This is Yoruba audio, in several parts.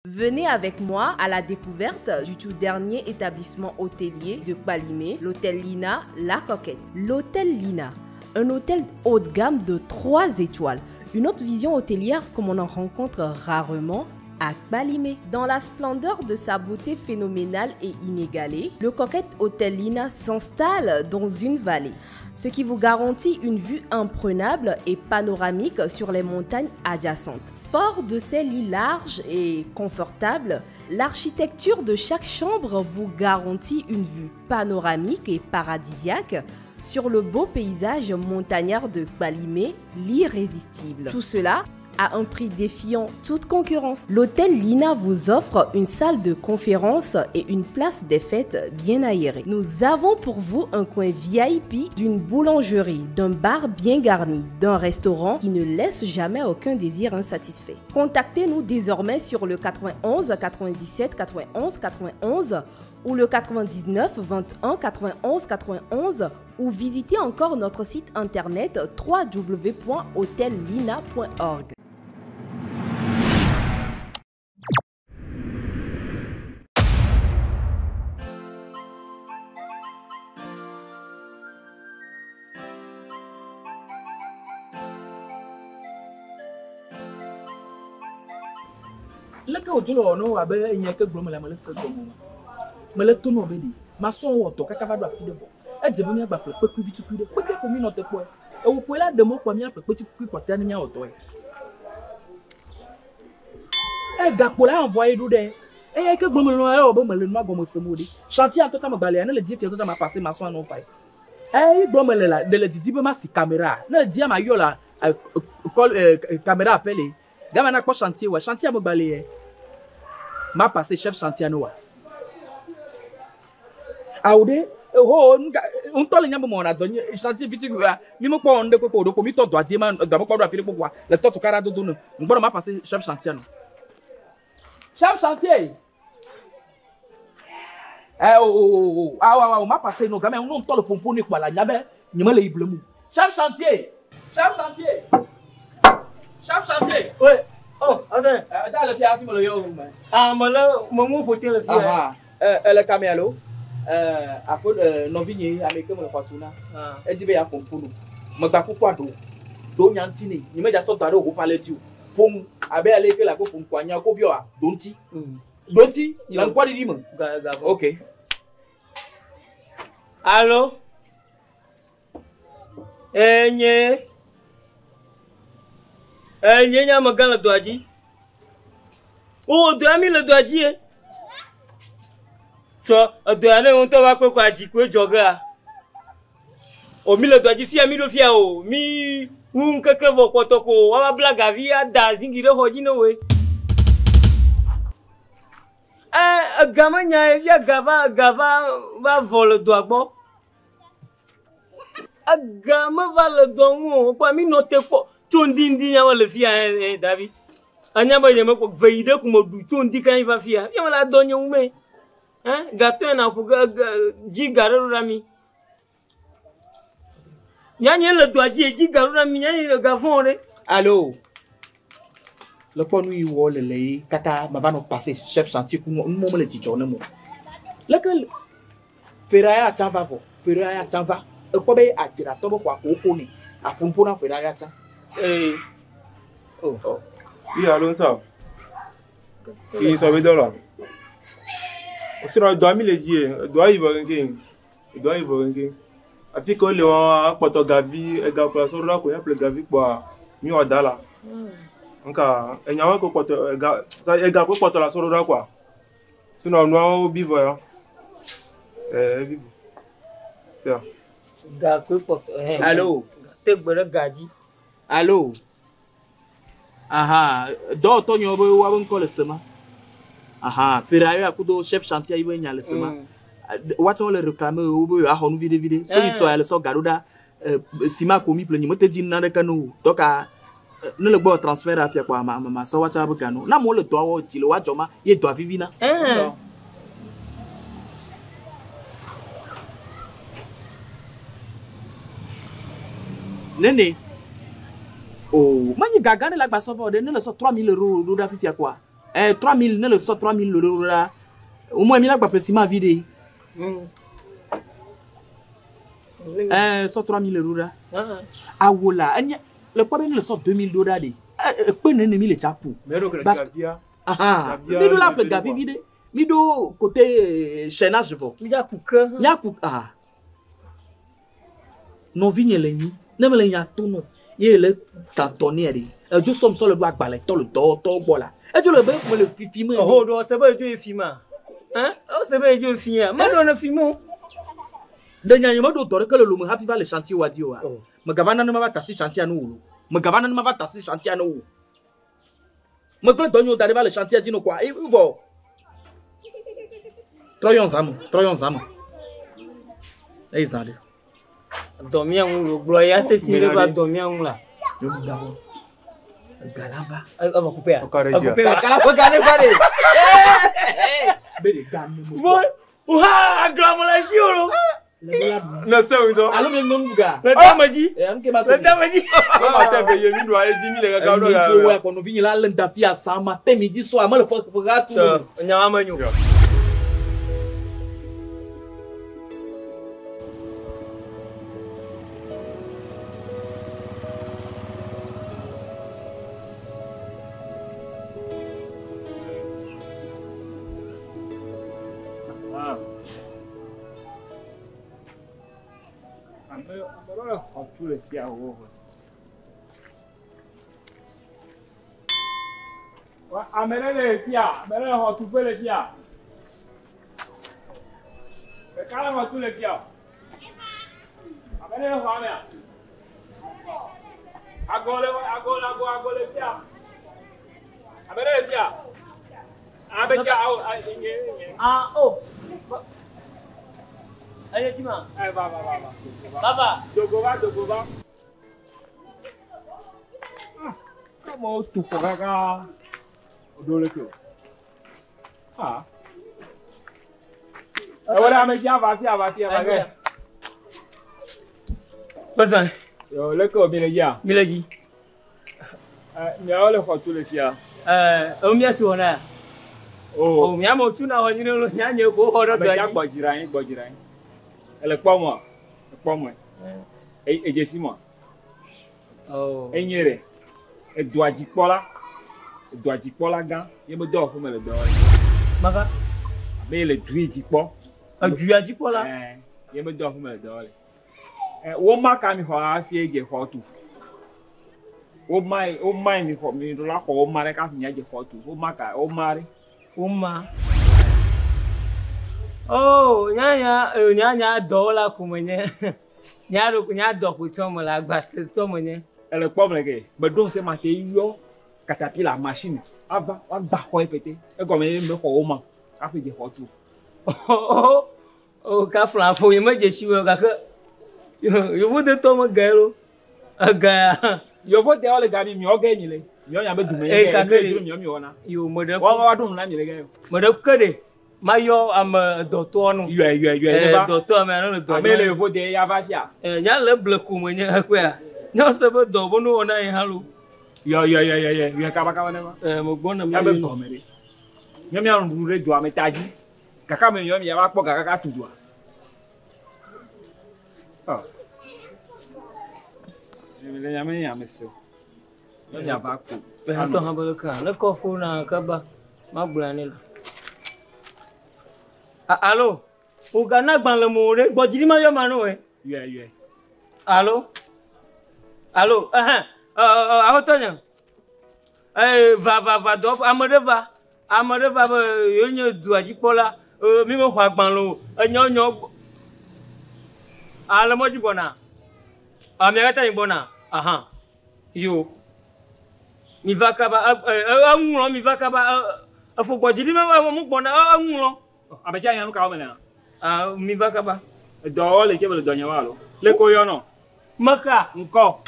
Venez avec moi à la découverte du tout dernier établissement hôtelier de Kpalimé, l'hôtel Lina La Coquette. L'hôtel Lina, un hôtel haut de gamme de 3 étoiles. Une autre vision hôtelière comme on en rencontre rarement à Kpalimé. Dans la splendeur de sa beauté phénoménale et inégalée, le Coquette Hôtel Lina s'installe dans une vallée, ce qui vous garantit une vue imprenable et panoramique sur les montagnes adjacentes. Fort de ses lits larges et confortables, l'architecture de chaque chambre vous garantit une vue panoramique et paradisiaque sur le beau paysage montagnard de Kpalimé, l'irrésistible. Tout cela à un prix défiant toute concurrence. L'hôtel Lina vous offre une salle de conférence et une place des fêtes bien aérée. Nous avons pour vous un coin VIP, d'une boulangerie, d'un bar bien garni, d'un restaurant qui ne laisse jamais aucun désir insatisfait. Contactez-nous désormais sur le 91 97 91 91 ou le 99 21 91 91 ou visitez encore notre site internet www.hotellina.org. Le cas où tu l'as non, il n'y a que le problème, le seul moment. Mais le tournoi béni, ma soeur ou ton caca va doit filer. Et je venais à bafler, peu plus vite, plus de peu comme une autre point. Et vous pouvez là de mon premier petit coup pour terminer au toit. Et Gapola envoyé d'où des. Et il y a que le noir comme ce mot. Chantier en tout temps, balayé, le dieu m'a passé ma soeur non faille. Et il doit là, de le dire, ma si caméra. Le dieu m'a eu la caméra appelée. Gamana quoi chantier, ouais, chantier à me balayer. M'a passé chef chantier à nous. Aoude, on t'a le mon a donné chantier vite. Mimo pas on de quoi pour le comité doit dire, doit pas doit faire pourquoi. Le temps au carado donne. On va m'a passé chef chantier à nous. Chef chantier. Ah, m'a passé nos gamins, on t'a le pompon ni quoi la niabe, ni me le iblemu. Chef chantier. Chef chantier. Chef chantier. Ouais. Oh, attends. J'ai le fier à filmer le yo. Ah, mais là, mon pote le fier. Ah, le camélo. Après, nos vignes américains me fatuna. Elle dit bien pour nous. Mais pas pourquoi d'eau. D'eau nyantine. Il m'a déjà sorti d'eau pour parler du. Pour abe aller que la coupe pour poigner au bioa. Donti. Donti. Il en quoi de dire? Ok. Allô? Nye. Nye a magana doaji. Oh, doami le doaji. So, doane on to va quoi dikwe joga. O mi le doaji fia mi do fia o. Mi un keke vo kotoko wa blaga via da zingi do hoji no we. Gama nya via gava va vol doagbo. Gama va le dongo kwa mi note po. Chondi ndi nya wale fia David. Anya ba yeme ko veide ko modu chondi kan va fia. Ya wala donyo ume. Gato na ko ji garuru rami. Nya nye le doaji ji garuru rami nya le gavon. Allô. Le point où il voit le lait, kaka va nous passer chef chantier pour nous le titre non mo. Lequel Ferraya chava vo, Ferraya chava. E ko be atira to bo kwa ko ko ni. Afumpo na Ferraya cha. Oh. Oui, allô, ça. Qui sont là? On doit me le dire, doit y voir un game. Il doit y voir un game. Afin que le on poto gavi, e ga pour so ra ko ya ple gavi kwa mi o dala. Nka enyawa ko poto ga ça e ga ko poto la so ra kwa. Sinon no bivo ya. Bivo. C'est ça. Ga ko poto. Allô. Te gbere gaji. Allô. Aha, do to nyo bo wa bon ko le sema. Aha, Ferrari akudo chef chantier ibo nya le sema. What on le réclamer ou bo a honu vide. So iso ya le so garuda sima komi plenyi mo te din na de kanu. Toka ne le gbo transfert afia kwa ma so wa cha bo kanu. Na mo le to wa jile wa joma ye do vivina. Nene. Oh, mani gagane la basovo de ne le so 3000 € do da fitia quoi. 3000 ne le sort 3000 euros là. Au moins, il a pas ciment vide. Sort 3000 euros là. Ah, voilà. Le problème, il sort 2000 $. Peu n'ennemi le chapou. Mais donc, ah, Mido là, le gavi vide. Mido côté chaînage, je vois. Ah. Non, vigne les nids. Ne me les a tout non. Il est le cantonnier. Je somme sur le bois balai, le dos, voilà. Et tu le veux pour le film. Oh, c'est pas du film. Hein? Oh, c'est pas du film. Mais on a film. Dernièrement, d'autres que le loum a fait le chantier ou a dit. Ma gavana ne m'a pas tassé chantier à nous. Ma gavana ne m'a pas tassé chantier à nous. Ma gueule d'oignon d'arriver le chantier à dire quoi. Et vous voyez. Troyons âmes. Et ils arrivent. Dormir en gloire, c'est si le va dormir en là. Galava. On va couper. Ouah, glamour non, c'est où donc? Allô, même non, gars. Le temps m'a dit. Le temps m'a dit. Matin, payé 1000 dollars, 10 000 les gars. Ouais, quand on vient là, l'endapie à 100 matin, midi, soir, moi, le faut tout. On y a un menu. Tous les pieds à haut. Amenez les pieds, amenez les pieds. Carrément tous les pieds. Amenez les femmes. Agole les pieds. Amenez les pieds. Ah, oh. Allez, tu m'as. Va. Baba. Dogova. Comment tu pourras le cœur? Ah. Voilà, mais va. Besoin. Yo, le cœur, Miladi. Mais on le voit tous les filles. On m'y a sur là. Oh, mais moi, tu n'as rien de rien, you go or Bojirain. Elle est pas moi. Et Jessie moi. Oh. Et Nyere. Et doit dire pas là, gars. Il me doit fumer le doigt. Maga. Mais le druid dit pas. Un druid dit pas là. Il me doit fumer le doigt. O ma ka mi fa fi eje fa tu. O mai mi fa mi do la ko o ma re ka fi eje fa tu. O ma ka o ma re. O ma. Oh, nya dola kumenye. Nya do ku tomo la gba tomo nye. Elle problème que mais donc c'est maté yo katapi la machine. Aba ko epete. E ko me ko o ma. Ka fi je fa tu. Oh, ka flan fo ye me je siwo ka ke. Yo vou de tomo gairo. Aga. Yo vou de ole gabi mi o ga nyile. Mi o nya be dume ye. Ka ke mi o na. Yo mo de. Wa dum na mi le ga yo. Mo de kede. Mayo am docteur no. Yo. Docteur me no docteur. Me le vou de ya va fia. Nya le bleku mo nya akwa. Nya se be do bo no ona yin halu. Yo. Yo ka ba ka na ma. Mo gbon na me. Ya be ko me re. Nya mi an re do ametaji. Kaka me yo mi ya ba po kaka tu do. Ah. Le nyame nyame se. Yo ya ba ko. Be ha to ha bo ka. Le ko fu na ka ba. Ma gbura ni. Allô? Au Ghana, dans le monde, bon, dis moi, Mano, yeah. Allô? Antonio. Va, donc, Amadeva, yo, doit dire pour là, mimo, Wagbanlo, à la mode du bona. Américain est bona. Aha. Yo. Mi va kaba, mi va kaba, faut quoi dire, mon bona, abecha yanu ka omena mi baka ba do le ke bele do nyawalo le ko yo no maka nko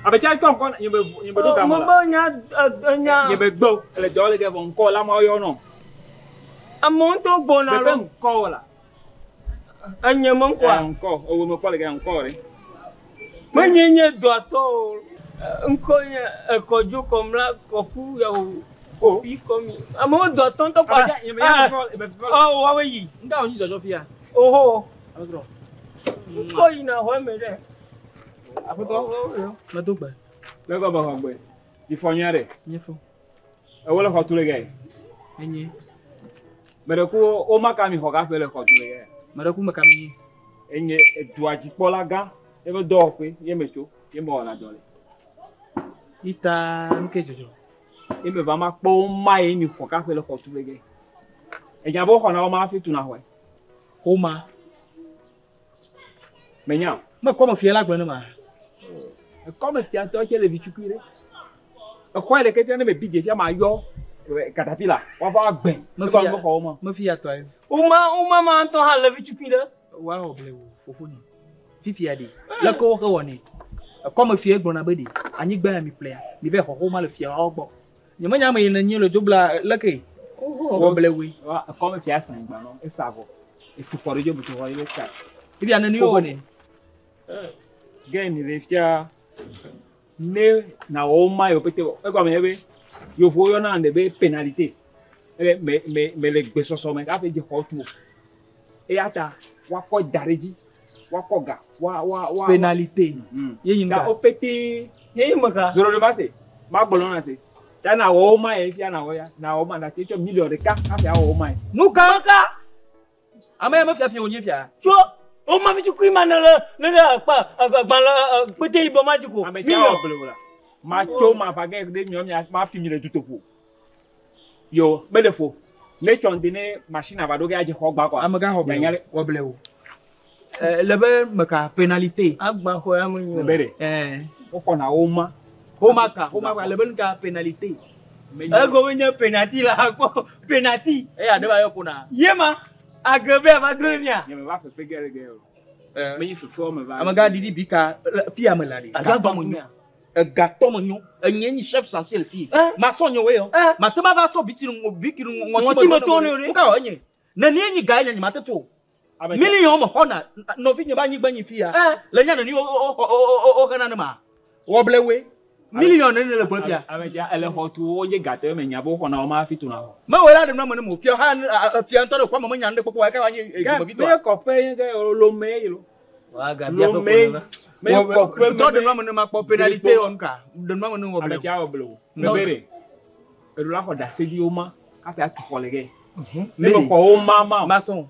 abecha ko nyebe do ka mala mo nya nyebe gbo le do le ke bon ko la mo yo no amon to gbona lo nko la anya mo nko nko o mo ko le ke nko re mo nyenye do to Encore un cojo comme là, cocu, il y a au fille comme. À mon doigt, tant que pas. Oh, oui. Nga onyi jojo fia. Oh, Amazro. quoi, il n'a pas mais. Apoto. Na dogba. Lego ba hogbe. Ifonyare. Nyefo. E wole khotule ge. Enye. Mere ko o maka mi hoga pele khotule ge. Mara ku makami. Enye duaji polaga. Ebe do pe ye mecho. Ye mo la dole. Ita nke jojo. Ebe ba ma po mai mi hoga pele khotule ge. Eja bo khona o ma fi tuna ho. Homa. Menya. Ma como fia la gbona ma. Comme si tu as le vitukure. Quoi le question me bidje fia ma yo caterpillar. Wa fa gben. Ma Fa fia. mo ko mo. Ma fia to ayo. Uma ma anton ha levi tu pide. Wa ho ble wo fofoni. Fifi adi. La ko ko woni. Comme fia gbona bedi. Anyi gba mi player. Mi ve ho homa le fia ogbo. Nyama nyama yin na nyi le jobla lake. Wo ble we. Wa comme fia san gba no. E savo. E fu ko rejo butu ho ile ka. Ibi anani o woni. Gen ni le fia ne na o ma yo pete e kwa me be yo fo yo na de be pénalité me le gbe soso me ka fe je ko tu e ata wa ko dareji wa ko ga wa Pénalité. Yin da ga. o pete Ye maka. zoro de base ma gbolo na se ta na o ma e fia na o ya na o ma na te 1,000,000 de ka ka fia o ma Nuka. Maka. Ama ma fia fia onye fia. Cho. O ma vi tu kui ma na le pa agba la pete ibo ma jiko. ame ja o bele wala ma cho ma fa ge de nyom ya ma fi mi le tutopo yo bele fo le chonde ne machine aba do ga je ko gba kwa Amaga ho ya nyale ble. Wo ble wo. Lebe maka pénalité. Agba ho ya mu. bele o ko na o ma Homa ka lebe nka pénalité. Ego wenye penalty la ko penalty. Ade ba yo kuna. Yema agrebe ba drenia. ya me va fe gere ge o me yi fo me va Amaga didi bika fia meladi. Agba mo nya. Gato mo nyo. Enye chef essentiel fi. Ma so nyo we yo. Ma to ma va so bikiru Ngoti mo to ni ore. Nka onye. Na ni enyi ga nya ma teto. Million mo hona no fi nya ba nyi gbanyi fi ya. Le nya no ni o kana na ma. Wo ble we. Million ni le bo fi ya. ame ja ele ho tu o ye gate me nya bo ko na o ma fi tu na ho Ma we la de no mo ni mo fi ha fi anto de kwa mo nya nde popo wa ka wa nyi ga mo me bito. ko pe ge lo me yi lo Wa ga bia lo ko me ba. me ko pe To de no mo ni ma po pénalité on ka. De no mo ni wo ble. ame ja o bele me bere e lo la ho da se di o ma ka fe atu ko le ge me ko o ma Ma so.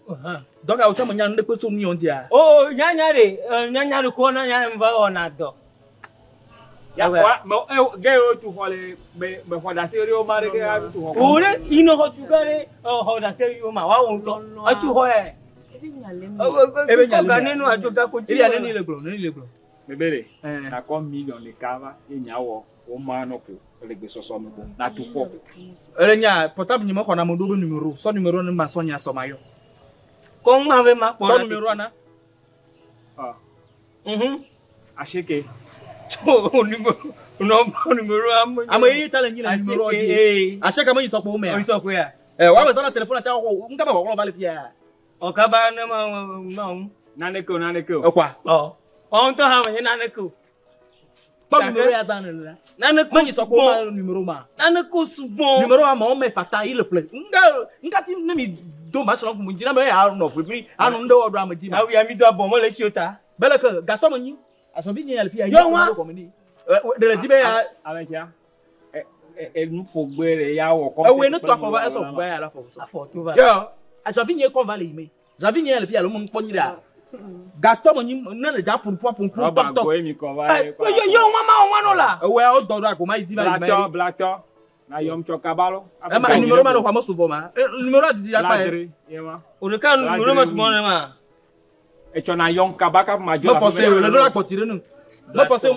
Donc a o mo nya nde pe so ni on dia. Oh, nyanya re ko na nya mba ona do. ya kwa me ge o tu ho le me ho da se ri o ma re ge a tu ho Ore ino ho tugare ho da se yo ma wa won to. Atu ho e. Ebe nya ga nenu ajo ga ko ti. Ibi ane ni le glo, ni le glo. me bere na ko million le kava e nya wo o ma no ko le gbe so me ko na tu ko Ele nya portable ni mo kona mo do numéro. So numéro ni ma so nya so mayo. Ko ma ve ma ko. So numéro ana. ah To ashike numero am. Ama yi challenge ni numéro odi. Ache ka mo yi so po me. O so ko ya. Wa me sana telephone cha ko nka ba ko ba le fia. O ka ba na ma. na ne ko Okwa. Oh. On to ha ma na na ko. Pa numéro ya zan la. Na na ko Mo yi so po ma numéro ma. Na na ko sugbon. Numéro ma o me fata il le play. Nka ti na mi do ma so ko mo jina me ya no pri anu ndo odo am di ma. Awi ami do abo mo le siota. Bele ke gato mo nyi. Aso bi nyi ya le fia. Yo wa. De le dibe ya. ameja nu fo gbere ya wo ko Ewe ne to afoba eso gba ya la fo. Afo to ba. Yo, aso bi nyi ko vale me. Javi nyi ya le fia lo mo npo nyi da. Gato mo nyi na le ja pun tok ba tok. go emi ko va Yo mama o wano la. Ewe o do do ko ma di ba di. blato na yom chokabalo Ma numéro ma no kwa mo souvent ma. Numéro a di ya pa. ladri yema O de kan numero ma sumo na ma. e chona yom kabaka ma jo Mo forcer le do la potire nu. Mo forcer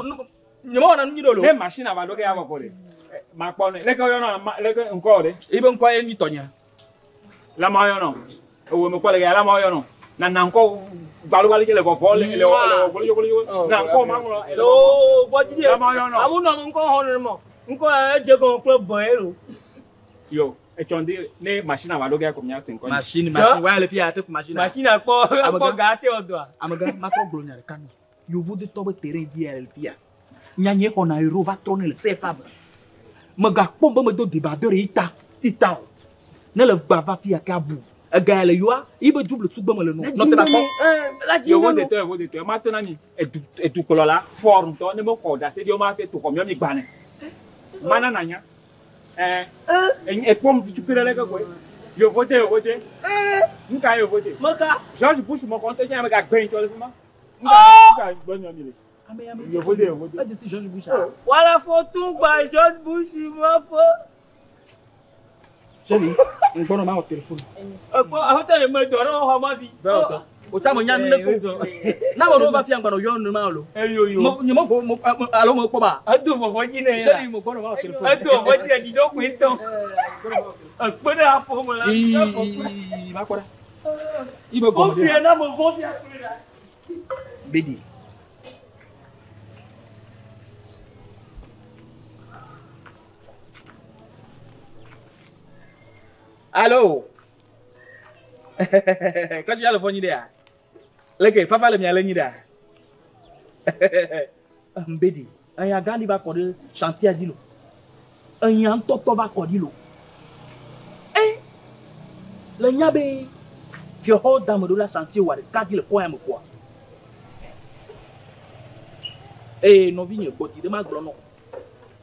ni mo na nyi do lo. le machine aba do ke ya ko de ma po ne le ko yo no le ko nko de Ibe nko ye ni tonya. la ma yo no o me ko le ya la ma yo no na nko gbalu gbalu ke le ko fo le na nko ma mo O bo ti de. La ma yo no. Amu no nko ho no mo. Nko je ko club boy ro. yo e chonde ne machine aba do ke ko nya sin ko Machine wa le fia te machine. Machine akpo ga te odo a. Amaga ma tro glo nya kan. You voulez tomber terrain di el fia. Nyanye qu'on a euro va tourner le CFA. Me gars pombe me do débardeur ita. Ne le bava fi akabu. Gars le yoa, il be double sous me le nom. Non te d'accord? La Yo jingle. wo de te maintenant ni e du kolola forme to ne mo ko da se di o ma fe to ko mi gbane. Mana nanya. E pom tu pere ka ko. Yo vote. Nka yo vote. Maka. George Bush mo konte nya me ga gben to le fuma. Nka bon yo mi le. Yo vote. Ah, je suis George Bush. Voilà photo by George Bush ma fo. Chérie, on prend ma au téléphone. Ahota e me do ro ho ma fi. O cha mo nyan ne ko. Na mo do ba fi an gbano yo no ma lo. Eyo yo. Mo fo mo alo mo ko ba. Adu fo fo ji ne. Chérie, mo prend ma au téléphone. Adu fo ji di do kwinton. Pede afo mo la. Ma ko da. Ibe go Ó mo fi de. na mo vo fi akura. Bedi. Allô? Quand tu as le phone idea. Leke, fafa le mia le nida. Mbedi, anya gali va kode chantier azilo. Anya toto va kodilo. Le nyabe fio ho dame do la chantier wa de kadi le point me quoi. No vigne boti de ma glono.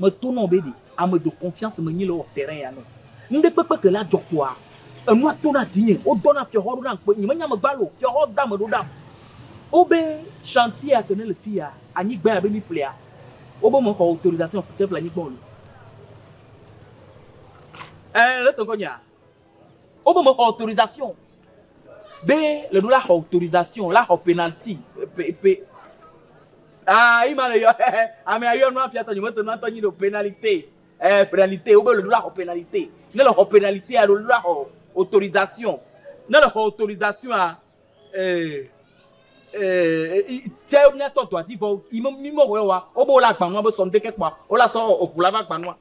Me tourne bedi, a me de confiance me ni le terrain ya no. Nde pepe que la jokwa. Enu atona tinye, o dona fio ho ran pe, nyima nyama gbalo, fio ho dame do dam. Obe chantier a connaît le fia, ani gba ya be mi plea. Obo mo ko autorisation pour te planifier bon. Laisse konya. Obo mo ko autorisation. B le dollar autorisation, la penalty. Ah, il m'a dit, ah mais ailleurs non fiat, je me suis entendu de pénalité. Pénalité, obe le dollar pénalité. Ne la pénalité à le dollar autorisation. Ne la autorisation à tiens, on a toi, tu vois, il m'a mis mon roi, au beau lac, on va sonner quelque part, on la sort au poulava panois.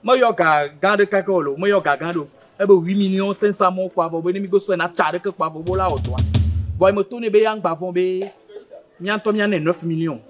Moi, yoga, garde cacolo, moi, yoga, garde. Eh ben 8 millions 500 000 quoi, vous venez me go sur na charge que quoi, vous là au droit. Vous me tourner be yang bavon be, nyan to 9 millions.